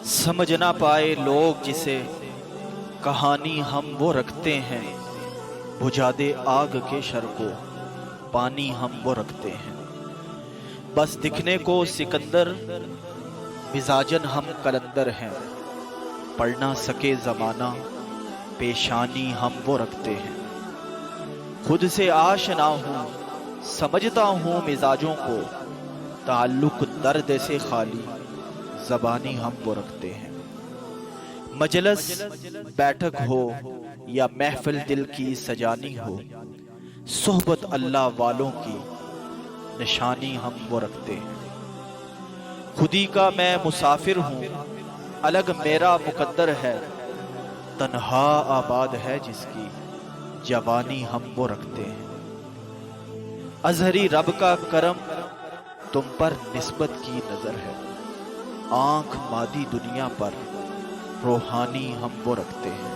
سمجھ نہ پائے لوگ جسے کہانی ہم وہ رکھتے ہیں، بجھا دے آگ کے شر کو پانی ہم وہ رکھتے ہیں۔ بس دکھنے کو سکندر مزاجن ہم قلندر ہیں، پڑھ نہ سکے زمانہ پیشانی ہم وہ رکھتے ہیں۔ خود سے آشنا ہوں سمجھتا ہوں مزاجوں کو، تعلق درد سے خالی زبانی ہم وہ رکھتے ہیں۔ مجلس بیٹھک ہو یا محفل دل کی سجانی ہو، صحبت اللہ والوں کی نشانی ہم وہ رکھتے ہیں۔ خودی کا میں مسافر ہوں الگ میرا مقدر ہے، تنہا آباد ہے جس کی جوانی ہم وہ رکھتے ہیں۔ ازہری رب کا کرم تم پر نسبت کی نظر ہے، آنکھ مادی دنیا پر روحانی ہم وہ رکھتے ہیں۔